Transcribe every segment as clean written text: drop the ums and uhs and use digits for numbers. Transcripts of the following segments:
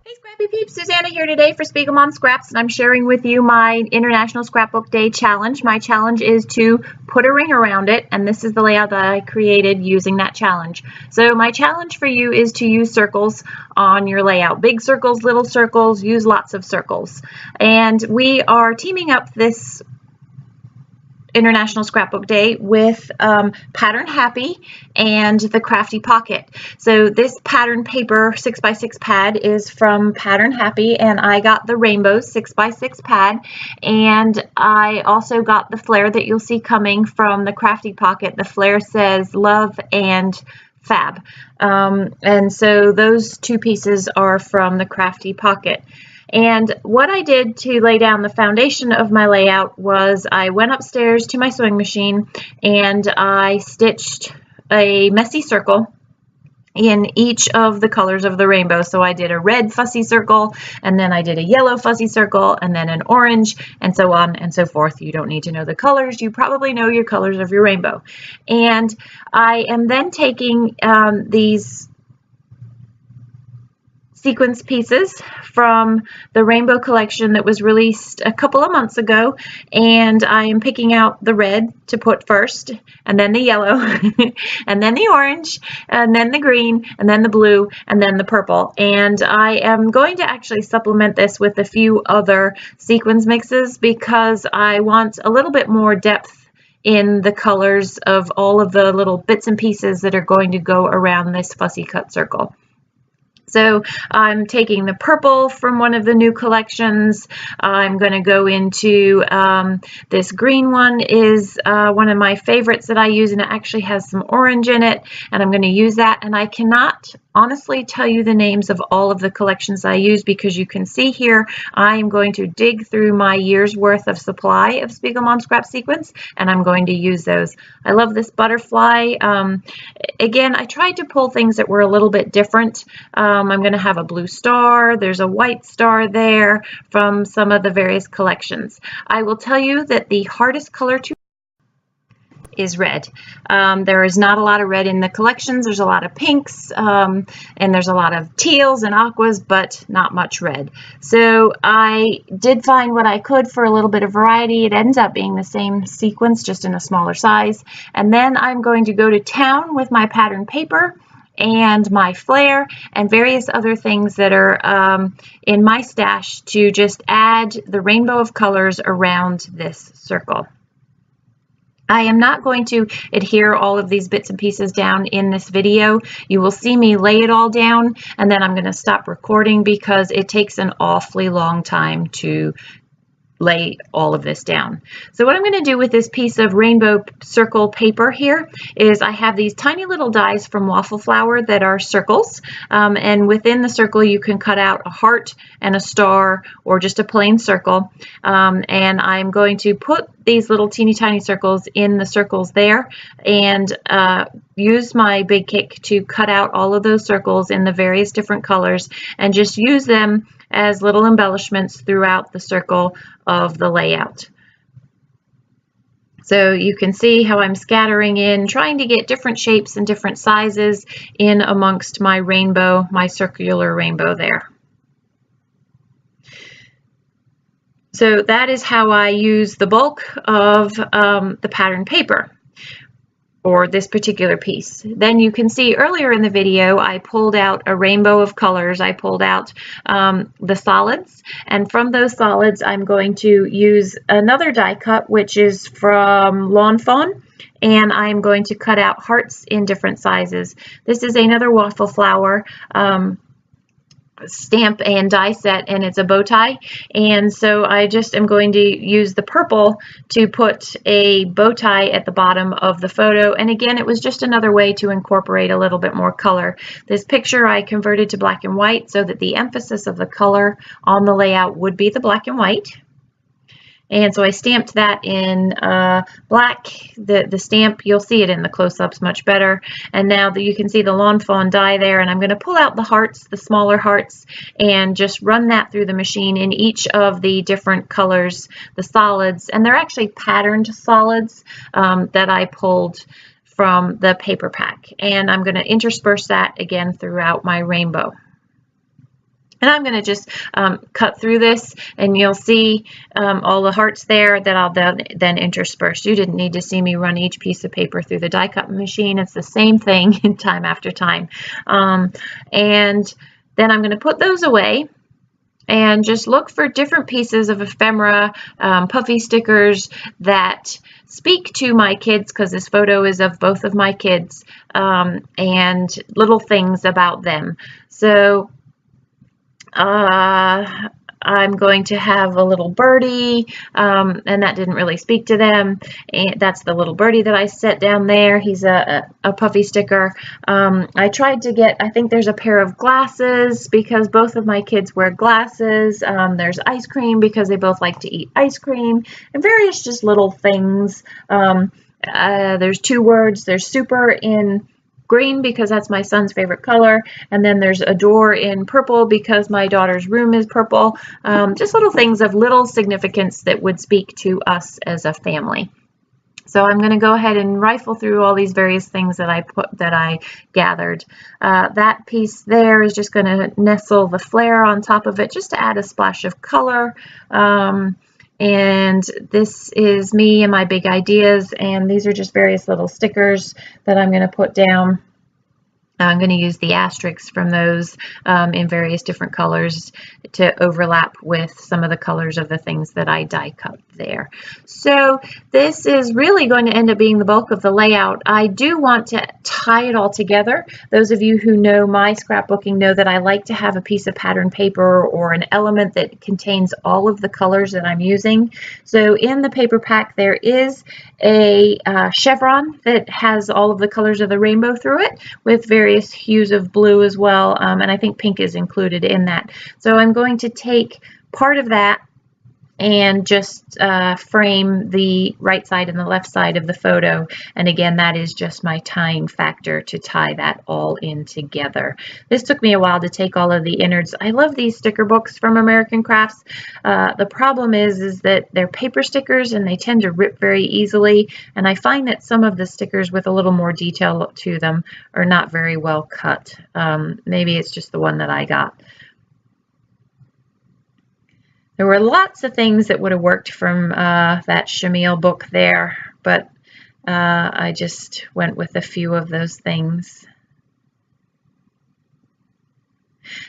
Hey Scrappy Peeps, Suzanna here today for Spiegelmom Scraps, and I'm sharing with you my International Scrapbook Day challenge. My challenge is to put a ring around it, and this is the layout that I created using that challenge. So my challenge for you is to use circles on your layout. Big circles, little circles, use lots of circles. And we are teaming up this International Scrapbook Day with Pattern Happy and the Crafty Pocket. So this pattern paper 6x6 pad is from Pattern Happy, and I got the rainbow 6x6 pad, and I also got the flare that you'll see coming from the Crafty Pocket. The flare says love and fab, and so those two pieces are from the Crafty Pocket. And what I did to lay down the foundation of my layout was I went upstairs to my sewing machine and I stitched a messy circle in each of the colors of the rainbow. So I did a red fussy circle, and then I did a yellow fussy circle, and then an orange, and so on and so forth. You don't need to know the colors. You probably know your colors of your rainbow. And I am then taking these sequence pieces from the rainbow collection that was released a couple of months ago, and I am picking out the red to put first, and then the yellow, and then the orange, and then the green, and then the blue, and then the purple. And I am going to actually supplement this with a few other sequins mixes because I want a little bit more depth in the colors of all of the little bits and pieces that are going to go around this fussy cut circle. So I'm taking the purple from one of the new collections. I'm going to go into this green one is one of my favorites that I use, and it actually has some orange in it, and I'm going to use that. And I cannot honestly tell you the names of all of the collections I use because you can see here I am going to dig through my year's worth of supply of Spiegelmom Scrap Sequins, and I'm going to use those. I love this butterfly. Again, I tried to pull things that were a little bit different. I'm going to have a blue star. There's a white star there from some of the various collections. I will tell you that the hardest color to is red. There is not a lot of red in the collections. There's a lot of pinks, and there's a lot of teals and aquas, but not much red. So I did find what I could for a little bit of variety. It ends up being the same sequence, just in a smaller size. And then I'm going to go to town with my pattern paper and my flare and various other things that are in my stash to just add the rainbow of colors around this circle. I am not going to adhere all of these bits and pieces down in this video. You will see me lay it all down, and then I'm going to stop recording because it takes an awfully long time to lay all of this down. So what I'm going to do with this piece of rainbow circle paper here is I have these tiny little dies from Waffle Flower that are circles, and within the circle you can cut out a heart and a star or just a plain circle, and I'm going to put these little teeny tiny circles in the circles there and use my Big Kick to cut out all of those circles in the various different colors and just use them as little embellishments throughout the circle of the layout. So you can see how I'm scattering in, trying to get different shapes and different sizes in amongst my rainbow, my circular rainbow there. So that is how I use the bulk of the pattern paper, or this particular piece. Then you can see earlier in the video I pulled out a rainbow of colors. I pulled out the solids, and from those solids I'm going to use another die cut, which is from Lawn Fawn, and I'm going to cut out hearts in different sizes. This is another Waffle Flower stamp and die set, and it's a bow tie, and so I just am going to use the purple to put a bow tie at the bottom of the photo. And again, it was just another way to incorporate a little bit more color. This picture I converted to black and white so that the emphasis of the color on the layout would be the black and white. And so I stamped that in black. The stamp, you'll see it in the close-ups much better. And now that you can see the Lawn Fawn die there, and I'm going to pull out the hearts, the smaller hearts, and just run that through the machine in each of the different colors, the solids. And they're actually patterned solids that I pulled from the paper pack. And I'm going to intersperse that again throughout my rainbow. And I'm going to just cut through this, and you'll see all the hearts there that I'll then intersperse. You didn't need to see me run each piece of paper through the die cut machine. It's the same thing time after time. And then I'm going to put those away and just look for different pieces of ephemera, puffy stickers that speak to my kids, because this photo is of both of my kids, and little things about them. So I'm going to have a little birdie, and that didn't really speak to them. And that's the little birdie that I set down there. He's a puffy sticker. I tried to get, I think there's a pair of glasses because both of my kids wear glasses. There's ice cream because they both like to eat ice cream, and various just little things. There's 2 words. There's super in green because that's my son's favorite color, and then there's a door in purple because my daughter's room is purple. Just little things of little significance that would speak to us as a family. So I'm going to go ahead and rifle through all these various things that I gathered. That piece there is just going to nestle the flare on top of it just to add a splash of color. And this is me and my big ideas, and these are just various little stickers that I'm going to put down. I'm going to use the asterisks from those in various different colors to overlap with some of the colors of the things that I die cut there. So this is really going to end up being the bulk of the layout. I do want to tie it all together. Those of you who know my scrapbooking know that I like to have a piece of pattern paper or an element that contains all of the colors that I'm using. So in the paper pack there is a chevron that has all of the colors of the rainbow through it, with various hues of blue as well, and I think pink is included in that. So I'm going to take part of that and just frame the right side and the left side of the photo. And again, that is just my tying factor to tie that all in together. This took me a while to take all of the innards. I love these sticker books from American Crafts. The problem is that they're paper stickers and they tend to rip very easily. And I find that some of the stickers with a little more detail to them are not very well cut. Maybe it's just the one that I got. There were lots of things that would have worked from that chenille book there, but I just went with a few of those things.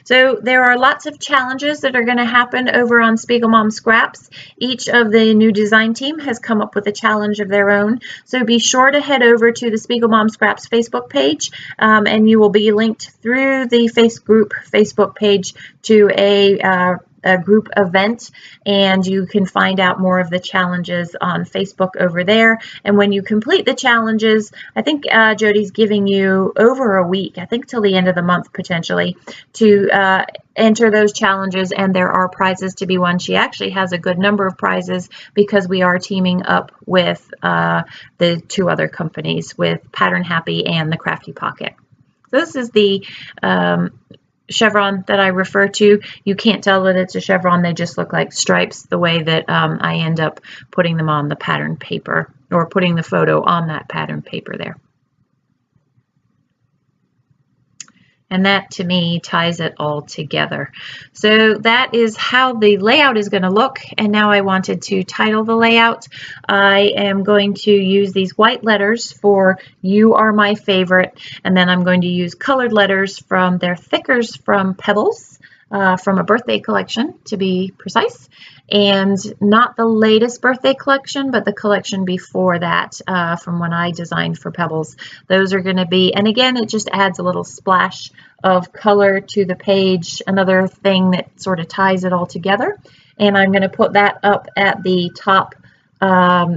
So there are lots of challenges that are going to happen over on Spiegel Mom Scraps. Each of the new design team has come up with a challenge of their own. So be sure to head over to the Spiegel Mom Scraps Facebook page, and you will be linked through the Facebook page to a group event, and you can find out more of the challenges on Facebook over there. And when you complete the challenges, I think Jody's giving you over a week, I think till the end of the month potentially, to enter those challenges, and there are prizes to be won. She actually has a good number of prizes because we are teaming up with the 2 other companies, with Pattern Happy and the Crafty Pocket. So this is the chevron that I refer to. You can't tell that it's a chevron, they just look like stripes, the way that I end up putting them on the pattern paper, or putting the photo on that pattern paper there. And that to me ties it all together. So that is how the layout is going to look. And now I wanted to title the layout. I am going to use these white letters for "You Are My Favorite," and then I'm going to use colored letters from their thickers from Pebbles, from a birthday collection to be precise, and not the latest birthday collection, but the collection before that, from when I designed for Pebbles. Those are going to be, and again, it just adds a little splash of color to the page, another thing that sort of ties it all together. And I'm going to put that up at the top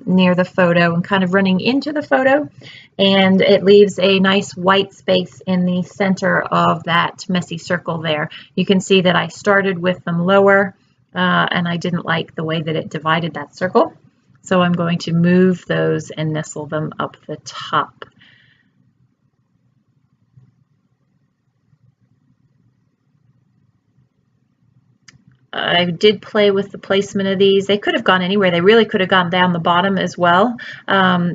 near the photo and kind of running into the photo, and it leaves a nice white space in the center of that messy circle there. You can see that I started with them lower, and I didn't like the way that it divided that circle, so I'm going to move those and nestle them up the top. I did play with the placement of these. They could have gone anywhere. They really could have gone down the bottom as well.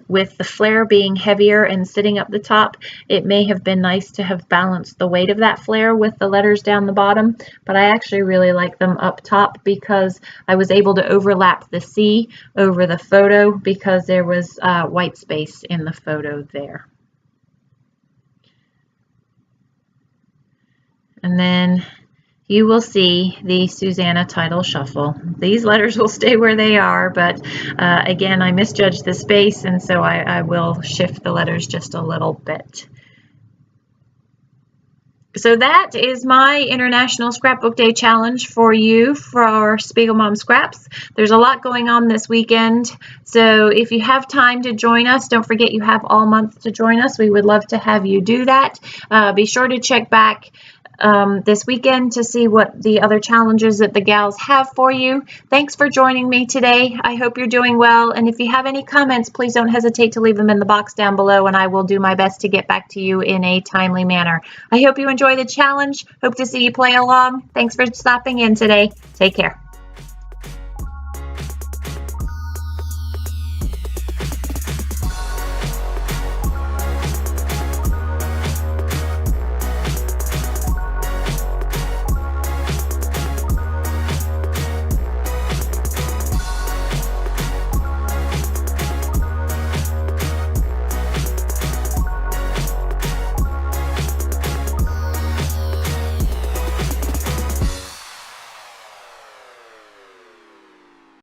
With the flare being heavier and sitting up the top, it may have been nice to have balanced the weight of that flare with the letters down the bottom, but I actually really like them up top because I was able to overlap the C over the photo because there was white space in the photo there. And then you will see the Suzanna title shuffle. These letters will stay where they are, but again, I misjudged the space, and so I will shift the letters just a little bit. So that is my International Scrapbook Day challenge for you for Spiegel Mom Scraps. There's a lot going on this weekend, so if you have time to join us, don't forget you have all month to join us. We would love to have you do that. Be sure to check back this weekend to see what the other challenges that the gals have for you. Thanks for joining me today. I hope you're doing well, and if you have any comments, please don't hesitate to leave them in the box down below, and I will do my best to get back to you in a timely manner. I hope you enjoy the challenge. Hope to see you play along. Thanks for stopping in today. Take care.